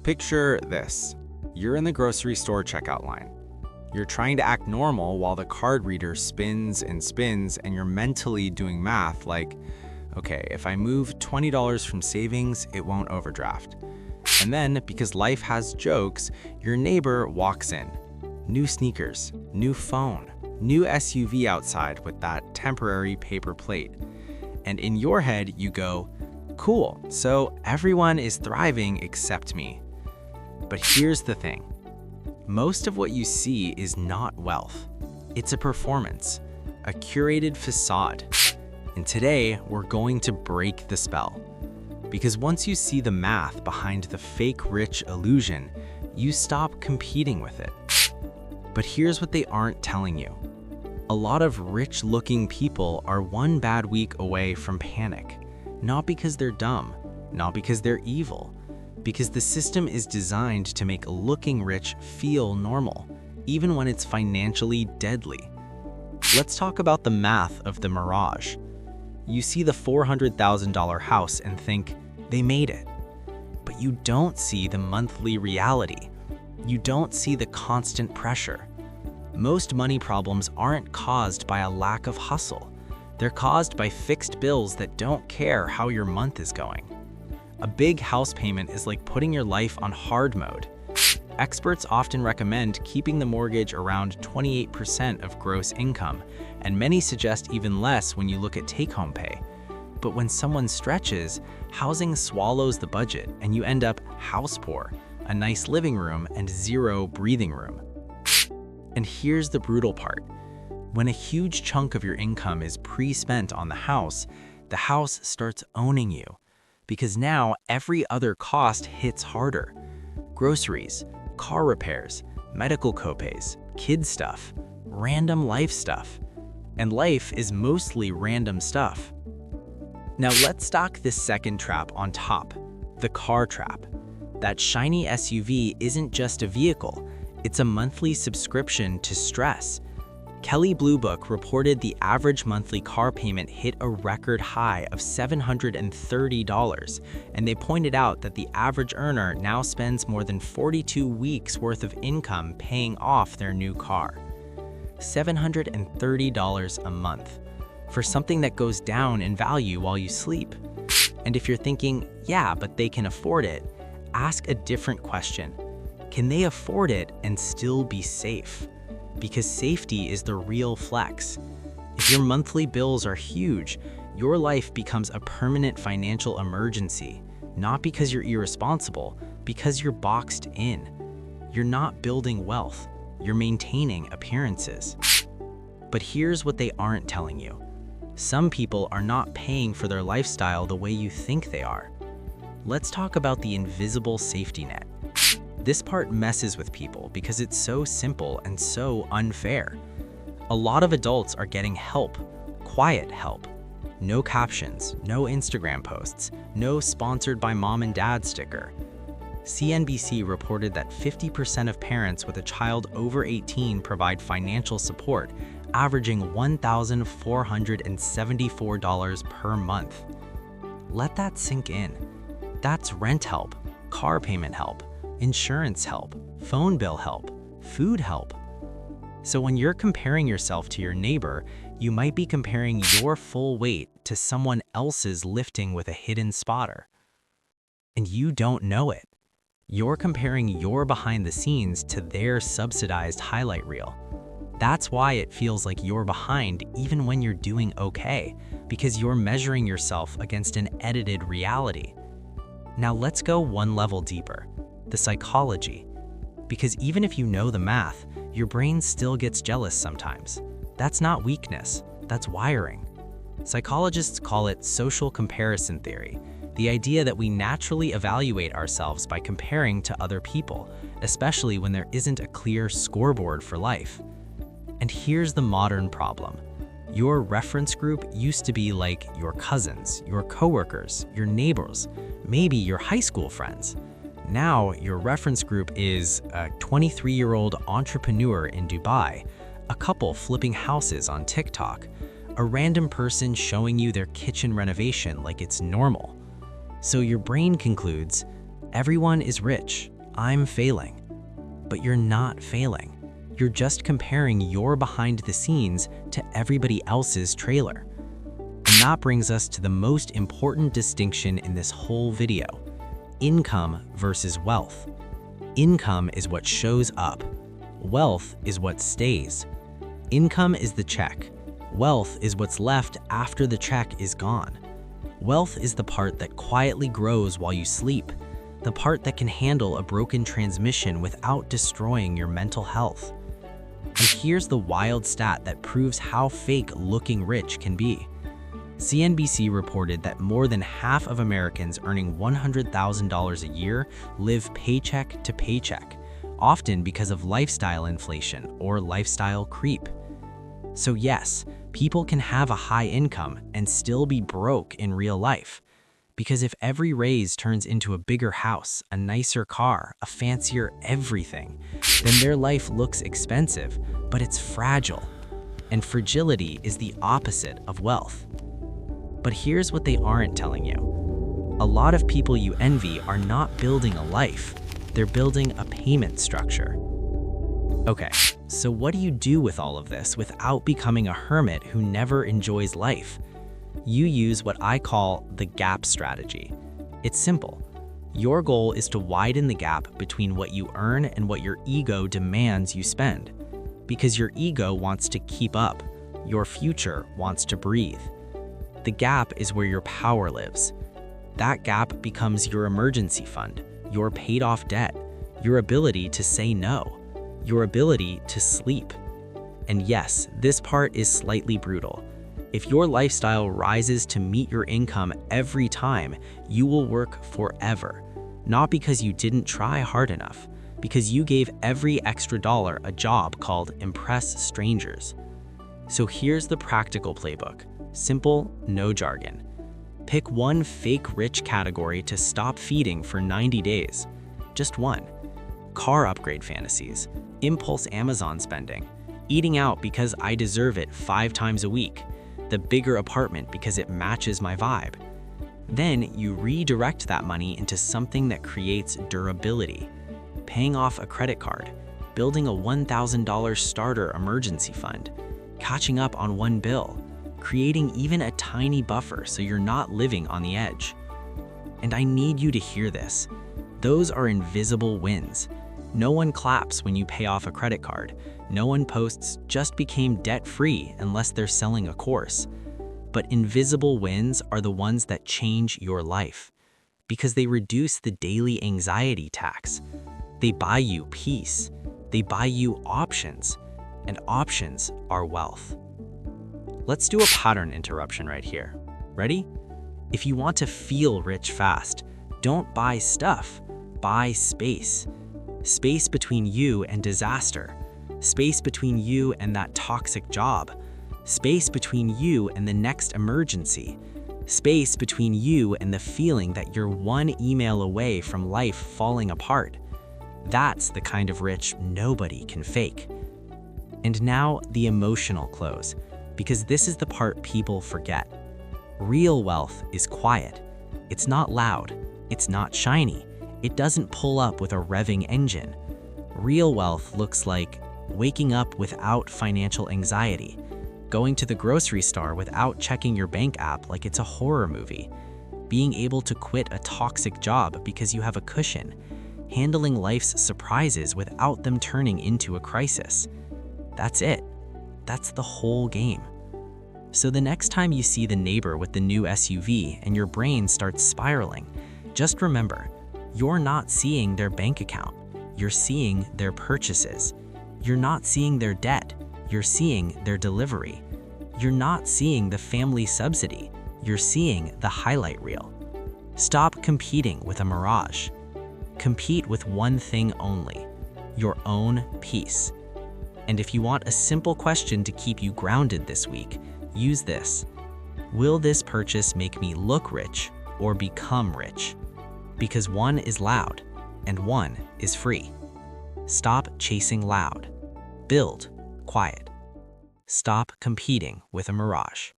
Picture this. You're in the grocery store checkout line. You're trying to act normal while the card reader spins and spins, and you're mentally doing math like, okay, if I move $20 from savings, it won't overdraft. And then, because life has jokes, your neighbor walks in. New sneakers, new phone, new SUV outside with that temporary paper plate. And in your head, you go, cool, so everyone is thriving except me. But here's the thing. Most of what you see is not wealth. It's a performance, a curated facade. And today, we're going to break the spell. Because once you see the math behind the fake rich illusion, you stop competing with it. But here's what they aren't telling you. A lot of rich-looking people are one bad week away from panic. Not because they're dumb, not because they're evil, because the system is designed to make looking rich feel normal, even when it's financially deadly. Let's talk about the math of the mirage. You see the $400,000 house and think, they made it. But you don't see the monthly reality. You don't see the constant pressure. Most money problems aren't caused by a lack of hustle. They're caused by fixed bills that don't care how your month is going. A big house payment is like putting your life on hard mode. Experts often recommend keeping the mortgage around 28% of gross income, and many suggest even less when you look at take-home pay. But when someone stretches, housing swallows the budget and you end up house poor, a nice living room and zero breathing room. And here's the brutal part. When a huge chunk of your income is pre-spent on the house starts owning you. Because now every other cost hits harder. Groceries, car repairs, medical copays, kid stuff, random life stuff. And life is mostly random stuff. Now let's stock this second trap on top, the car trap. That shiny SUV isn't just a vehicle, it's a monthly subscription to stress. Kelley Blue Book reported the average monthly car payment hit a record high of $730, and they pointed out that the average earner now spends more than 42 weeks worth of income paying off their new car. $730 a month for something that goes down in value while you sleep. And if you're thinking, yeah, but they can afford it, ask a different question. Can they afford it and still be safe? Because safety is the real flex. If your monthly bills are huge, your life becomes a permanent financial emergency, not because you're irresponsible, because you're boxed in. You're not building wealth, you're maintaining appearances. But here's what they aren't telling you. Some people are not paying for their lifestyle the way you think they are. Let's talk about the invisible safety net. This part messes with people because it's so simple and so unfair. A lot of adults are getting help, quiet help. No captions, no Instagram posts, no sponsored by mom and dad sticker. CNBC reported that 50% of parents with a child over 18 provide financial support, averaging $1,474 per month. Let that sink in. That's rent help, car payment help, insurance help, phone bill help, food help. So when you're comparing yourself to your neighbor, you might be comparing your full weight to someone else's lifting with a hidden spotter. And you don't know it. You're comparing your behind the scenes to their subsidized highlight reel. That's why it feels like you're behind even when you're doing okay, because you're measuring yourself against an edited reality. Now let's go one level deeper. The psychology. Because even if you know the math, your brain still gets jealous sometimes. That's not weakness, that's wiring. Psychologists call it social comparison theory, the idea that we naturally evaluate ourselves by comparing to other people, especially when there isn't a clear scoreboard for life. And here's the modern problem. Your reference group used to be like your cousins, your coworkers, your neighbors, maybe your high school friends. Now, your reference group is a 23-year-old entrepreneur in Dubai, a couple flipping houses on TikTok, a random person showing you their kitchen renovation like it's normal. So your brain concludes, everyone is rich, I'm failing. But you're not failing. You're just comparing your behind the scenes to everybody else's trailer. And that brings us to the most important distinction in this whole video: income versus wealth. Income is what shows up. Wealth is what stays. Income is the check. Wealth is what's left after the check is gone. Wealth is the part that quietly grows while you sleep, the part that can handle a broken transmission without destroying your mental health. And here's the wild stat that proves how fake looking rich can be. CNBC reported that more than half of Americans earning $100,000 a year live paycheck to paycheck, often because of lifestyle inflation or lifestyle creep. So yes, people can have a high income and still be broke in real life. Because if every raise turns into a bigger house, a nicer car, a fancier everything, then their life looks expensive, but it's fragile. And fragility is the opposite of wealth. But here's what they aren't telling you. A lot of people you envy are not building a life, they're building a payment structure. Okay, so what do you do with all of this without becoming a hermit who never enjoys life? You use what I call the gap strategy. It's simple. Your goal is to widen the gap between what you earn and what your ego demands you spend. Because your ego wants to keep up, your future wants to breathe. The gap is where your power lives. That gap becomes your emergency fund, your paid-off debt, your ability to say no, your ability to sleep. And yes, this part is slightly brutal. If your lifestyle rises to meet your income every time, you will work forever. Not because you didn't try hard enough, because you gave every extra dollar a job called impress strangers. So here's the practical playbook. Simple, no jargon. Pick one fake rich category to stop feeding for 90 days. Just one. Car upgrade fantasies, impulse Amazon spending, eating out because I deserve it 5 times a week, the bigger apartment because it matches my vibe. Then you redirect that money into something that creates durability. Paying off a credit card, building a $1,000 starter emergency fund, catching up on one bill, creating even a tiny buffer so you're not living on the edge. And I need you to hear this. Those are invisible wins. No one claps when you pay off a credit card. No one posts just became debt-free unless they're selling a course. But invisible wins are the ones that change your life because they reduce the daily anxiety tax. They buy you peace. They buy you options, and options are wealth. Let's do a pattern interruption right here. Ready? If you want to feel rich fast, don't buy stuff, buy space. Space between you and disaster. Space between you and that toxic job. Space between you and the next emergency. Space between you and the feeling that you're one email away from life falling apart. That's the kind of rich nobody can fake. And now the emotional close, because this is the part people forget. Real wealth is quiet. It's not loud. It's not shiny. It doesn't pull up with a revving engine. Real wealth looks like waking up without financial anxiety, going to the grocery store without checking your bank app like it's a horror movie, being able to quit a toxic job because you have a cushion, handling life's surprises without them turning into a crisis. That's it. That's the whole game. So the next time you see the neighbor with the new SUV and your brain starts spiraling, just remember, you're not seeing their bank account. You're seeing their purchases. You're not seeing their debt. You're seeing their delivery. You're not seeing the family subsidy. You're seeing the highlight reel. Stop competing with a mirage. Compete with one thing only, your own peace. And if you want a simple question to keep you grounded this week, use this. Will this purchase make me look rich or become rich? Because one is loud and one is free. Stop chasing loud. Build quiet. Stop competing with a mirage.